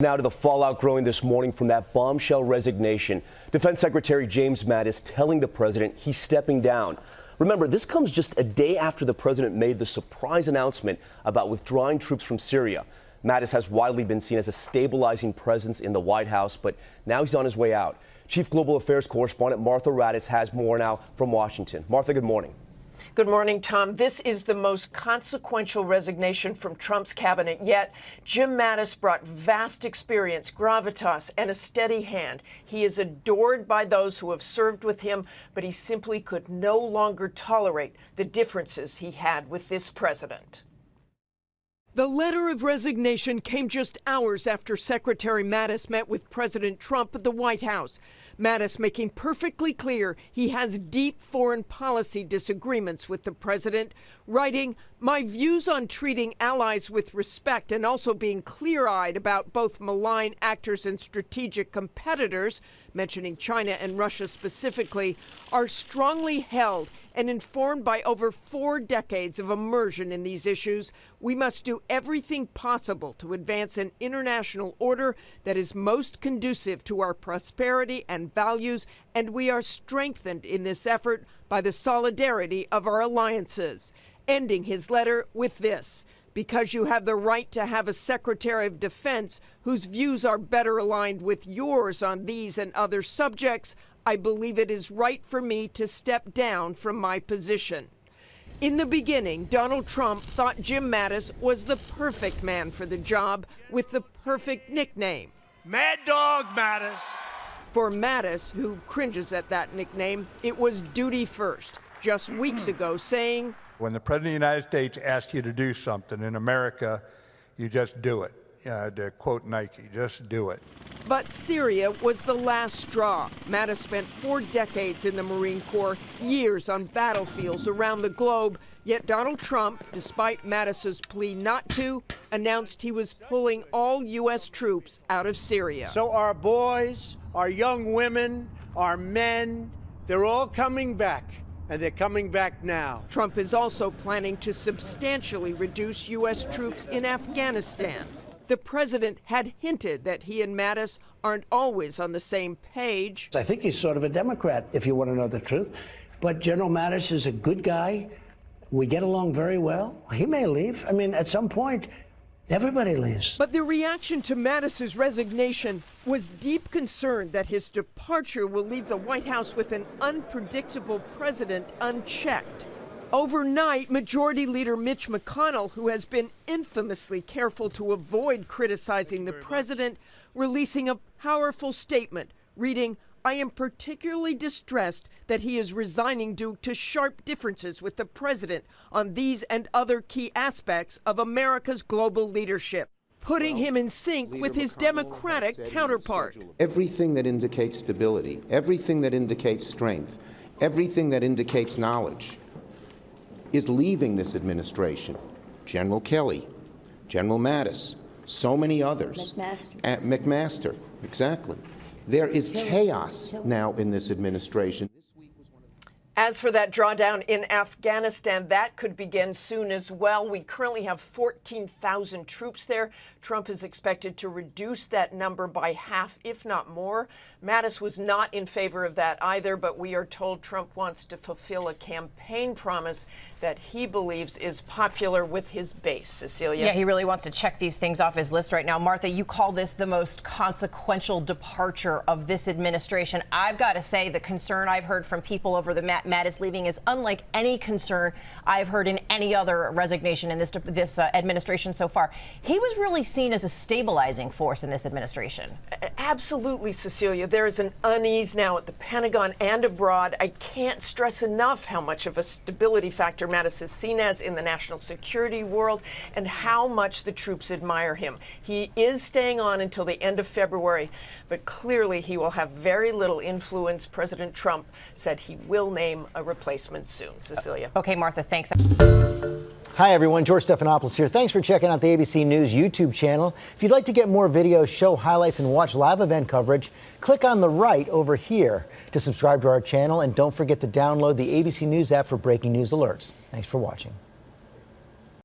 Now to the fallout growing this morning from that bombshell resignation. Defense Secretary James Mattis telling the president he's stepping down. Remember, this comes just a day after the president made the surprise announcement about withdrawing troops from Syria. Mattis has widely been seen as a stabilizing presence in the White House, but now he's on his way out. Chief Global Affairs Correspondent Martha Raddatz has more now from Washington. Martha, good morning. Good morning, Tom. This is the most consequential resignation from Trump's cabinet yet. Jim Mattis brought vast experience, gravitas, and a steady hand. He is adored by those who have served with him, but he simply could no longer tolerate the differences he had with this president. The letter of resignation came just hours after Secretary Mattis met with President Trump at the White House. Mattis making perfectly clear he has deep foreign policy disagreements with the president, writing, "My views on treating allies with respect and also being clear-eyed about both malign actors and strategic competitors," mentioning China and Russia specifically, "are strongly held and informed by over 4 decades of immersion in these issues. We must do everything possible to advance an international order that is most conducive to our prosperity and values, and we are strengthened in this effort by the solidarity of our alliances." Ending his letter with this: "Because you have the right to have a Secretary of Defense whose views are better aligned with yours on these and other subjects, I believe it is right for me to step down from my position." In the beginning, Donald Trump thought Jim Mattis was the perfect man for the job with the perfect nickname, Mad Dog Mattis. For Mattis, who cringes at that nickname, it was duty first, just weeks ago saying, When the President of the United States asks you to do something in America, you just do it. To quote Nike, just do it. But Syria was the last straw. Mattis spent 4 decades in the Marine Corps, years on battlefields around the globe. Yet Donald Trump, despite Mattis's plea not to, announced he was pulling all U.S. troops out of Syria. So our boys, our young women, our men, they're all coming back. And they're coming back now. Trump is also planning to substantially reduce U.S. troops in Afghanistan. The president had hinted that he and Mattis aren't always on the same page. I think he's sort of a Democrat, if you want to know the truth. But General Mattis is a good guy. We get along very well. He may leave. I mean, at some point, everybody leaves. But the reaction to Mattis's resignation was deep concern that his departure will leave the White House with an unpredictable president unchecked. Overnight, Majority Leader Mitch McConnell, who has been infamously careful to avoid criticizing the president, releasing a powerful statement, reading, "I am particularly distressed that he is resigning due to sharp differences with the president on these and other key aspects of America's global leadership," putting him in sync with his Democratic counterpart. Everything that indicates stability, everything that indicates strength, everything that indicates knowledge is leaving this administration. General Kelly, General Mattis, so many others. McMaster, exactly. There is chaos now in this administration. As for that drawdown in Afghanistan, that could begin soon as well. We currently have 14,000 troops there. Trump is expected to reduce that number by half, if not more. Mattis was not in favor of that either, but we are told Trump wants to fulfill a campaign promise that he believes is popular with his base. Cecilia? Yeah, he really wants to check these things off his list right now. Martha, you call this the most consequential departure of this administration. I've got to say the concern I've heard from people over the Mattis leaving is unlike any concern I've heard in any other resignation in this administration so far. He was really seen as a stabilizing force in this administration. Absolutely, Cecilia. There is an unease now at the Pentagon and abroad. I can't stress enough how much of a stability factor Mattis is seen as in the national security world and how much the troops admire him. He is staying on until the end of February, but clearly he will have very little influence. President Trump said he will name a replacement soon. Cecilia. Okay, Martha, thanks. Hi, everyone. George Stephanopoulos here. Thanks for checking out the ABC News YouTube channel. If you'd like to get more videos, show highlights, and watch live event coverage, click on the right over here to subscribe to our channel. And don't forget to download the ABC News app for breaking news alerts. Thanks for watching.